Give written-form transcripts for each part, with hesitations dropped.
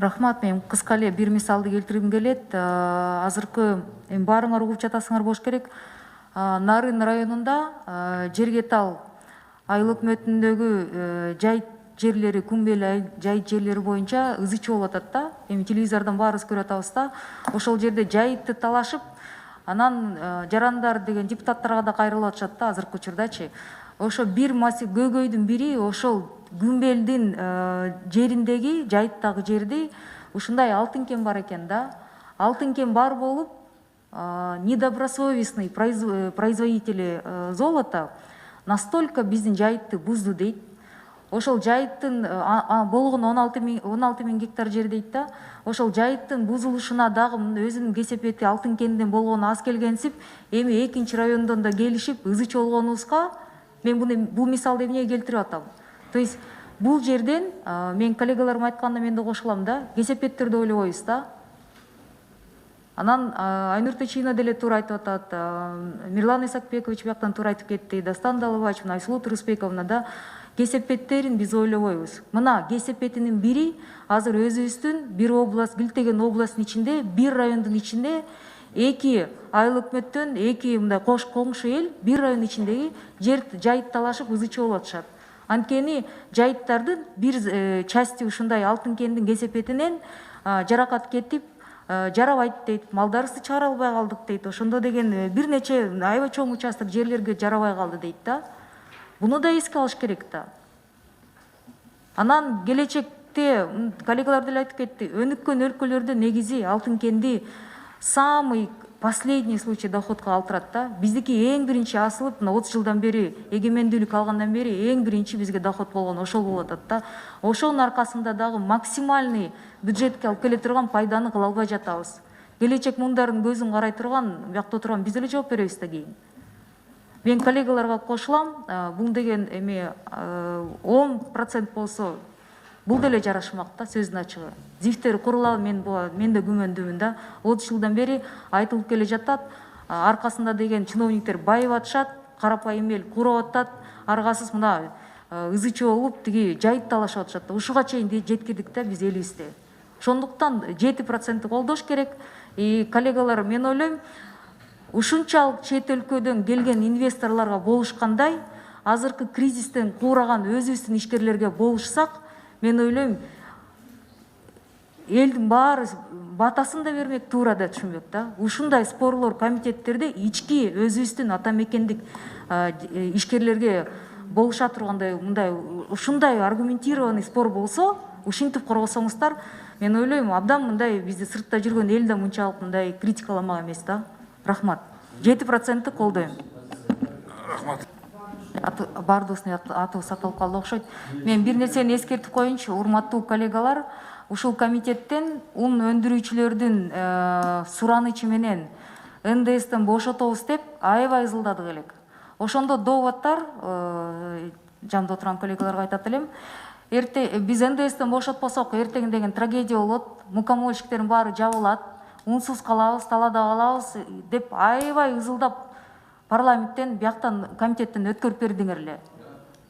Рахмат, мен кыска эле бир мисалды келтиргим келет. Азыркы баарыңар угуп жатасыңар болуш керек. Нарын районунда Жергетал айыл өкмөтүндөгү жайыт жерлери, Күмбел жайыт жерлери боюнча ызы чуу болуп атат да. Эми телевизордон баарыбыз көрүп атабыз да. Ошол жерде жайытты талашып, анан жарандар деген депутаттарга да кайрылып атышат да азыркы учурдачы. Ошо бир көйгөйдүн бири ошол Күмбелдин жериндеги, жайыттагы жерди ушундай алтын кен бар экен да. Алтын кен бар болуп, недобросовестный производители золота настолько биздин жайытты бузду дейт. Ошол жайыттын болгону 16 миң гектар жер дейт да. Ошол жайыттын бузулушуна дагы өзүнүн кесепети алтын кенден болгону аз келгенсип, эми экинчи райондон да келишип ызы чолгонубузга мен бул мисалды эмнеге келтирип атам? То есть бул жерден мен коллегаларым айтканда мен да кошулам да, кесепеттерди ойлобойбуз да. Анан Айнур Течина деле туура айтып атат, Мирлан Исакбекович бияктан туура айтып кетти, Дастан Далыбаевич, Айсулуу Турусбековна да кесепеттерин биз ойлобойбуз. Мына кесепетинин бири азыр өзүбүздүн бир область, Билтеген областынын ичинде, бир райондун ичинде эки айыл өкмөттөн, эки мындай кош коңшу эл бир райондун ичиндеги жайыт талашып ызы чуу болуп атышат. Анткени жайыттардын бир части ушундай алтын кендин кесепетинен жаракат кетип, жарабайт дейт, малдарыбызды чыгара албай калдык дейт. Ошондо деген бир нече аябай чоң участок жерлерге жарабай калды дейт да. Буну да эске алыш керек да. Анан келечекте коллегалар деле айтып кетти, өнүккөн өлкөлөрдө негизи алтын кенди самый последний случай доходко алтырат да. Биздики эң биринчи асылып, 30 жылдан бери эгемендүүлүк алгандан бери эң биринчи бизге доход болгон ошол болуп атат да. Ошонун аркасында дагы максимальный бюджетке алып келе турган пайданы кыла албай жатабыз. Келечек муңдардын көзүн карай турган, биякта турган биз эле жооп беребиз да кийин. Мен коллегаларга кошулам, бул деген эми 10% болсо бул деле жарашмак да, сөздүн ачыгы. Зифтери курулабы, мен да күмөндүмүн да. 30 жылдан бери айтылып келе жатат, аркасында деген чиновниктер байып атышат, карапайым эл курап атат, аргасыз мына ызы чуу болуп тиги жайыт талашып атышат. Ушуга чейин жеткирдик да биз элибизде. Ошондуктан 7% колдош керек. Коллегалар, мен ойлойм, ушунчалык чет өлкөдөн келген инвесторлорго болушкандай, азыркы кризистен куураган өзүбүздүн ишкерлерге болушсак, мен ойлойм, элдин баары батасын да бермек, туура да түшүнбөк да. Ушундай спорлор комитеттерде ички өзүбүздүн ата мекендик ишкерлерге болуша тургандай, мындай ушундай аргументированный спор болсо, ушинтип коргосоңуздар, мен ойлойм, абдан мындай бизди сыртта жүргөн эл да мынчалык мындай критикаламак эмес да. Рахмат. 7% колдойм. Рахмат. Бардыгыбыздын атыбыз сатылып калды окшойт. Мен бир нерсени эскертип коеюнчу, урматтуу коллегалар, ушул комитеттен ун өндүрүүчүлөрдүн суранычы менен НДСтен бошотобуз деп аябай ызылдадык элек. Ошондо доводтар, жанымда отурган коллегаларга айтат элем, биз НДСтен бошотпосок эртең деген трагедия болот, мукомольщиктердин баары жабылат, унсуз калабыз, талада калабыз деп аябай ызылдап парламенттен, бияктан, комитеттен өткөрүп бердиңер эле.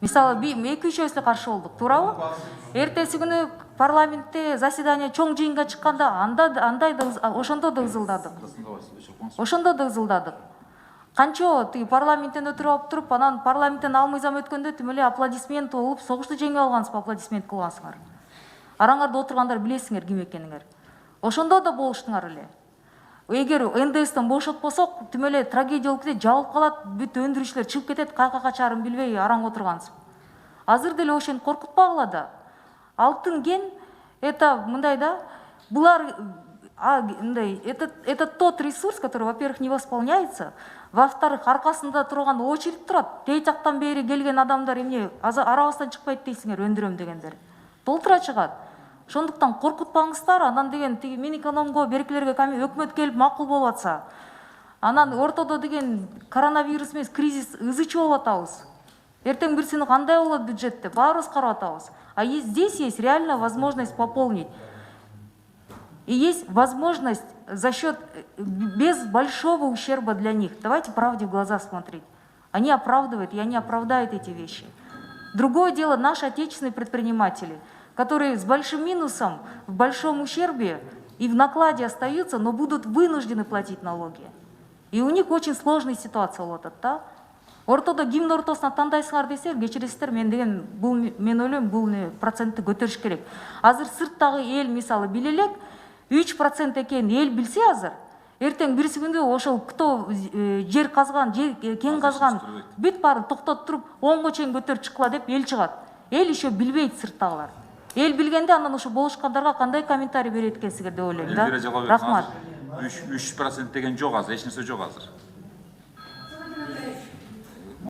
Мисалы, 2-3 каршы болдук, туурабы? Эртеси күнү парламентте заседание чоң жыйынга чыкканда ошондо да ызылдадык. Ошондо да ызылдадык. Канчо тиги парламенттен өтүрүп алып туруп, анан парламенттен ал мыйзам өткөндө тим эле аплодисмент болуп, согушту жеңип алгансызбы, аплодисмент кылгансыңар. Араңарда отургандар билесиңер ким экениңер. Ошондо да болуштуңар эле. Эгер НДСтен бошотпосок, тим эле трагедия болуп кетет, жабылып калат, бүт өндүрүүчүлөр чыгып кетет, кайка качаарын билбей араң отургансыз. Азыр деле ошентип коркутпагыла да. Алтын кен, это мындай да, булар это тот ресурс, который, во-первых, не восполняется, во-вторых, аркасында турган очередь турат. Тей жактан бери келген адамдар эмне арабыздан чыкпайт дейсиңер, өндүрөм дегендер. Толтура чыгат. Ошондуктан коркутпаңыздар, анан деген тиги Минэкономго, беркилерге өкмөт келип макул болуп атса, анан ортодо деген коронавирус эмес, кризис ызы чуу болуп атабыз. Эртең бирсини кандай болот бюджетте, баарыбыз карап атабыз. А здесь есть реальная возможность пополнить. И есть возможность за счет, без большого ущерба для них. Давайте правде в глаза смотреть. Они оправдывают, и они оправдают эти вещи. Другое дело наши отечественные предприниматели, которые с большим минусом, в большом ущербе и в накладе остаются, но будут вынуждены платить налоги. И у них очень сложная ситуация болуп атат да. Ортодо кимдин ортосуна тандайсыңар десе, кечиресиздер, мен ойлойм бул процентти көтөрүш керек. Азыр сырттагы эл мисалы биле элек 3% экенин эл билсе азыр, эртең бирси күндө ошол кто жер казган, кен казган бүт баарын токтотуп туруп 10го чейин көтөрүп чыккыла деп эл чыгат. Эл еще билбейт сырттагылар. Эл билгенде андан ошо болушкандарга кандай комментарий берет экенсиңер деп ойлойм да. Рахмат. 3% деген жок азыр, эч нерсе жок азыр.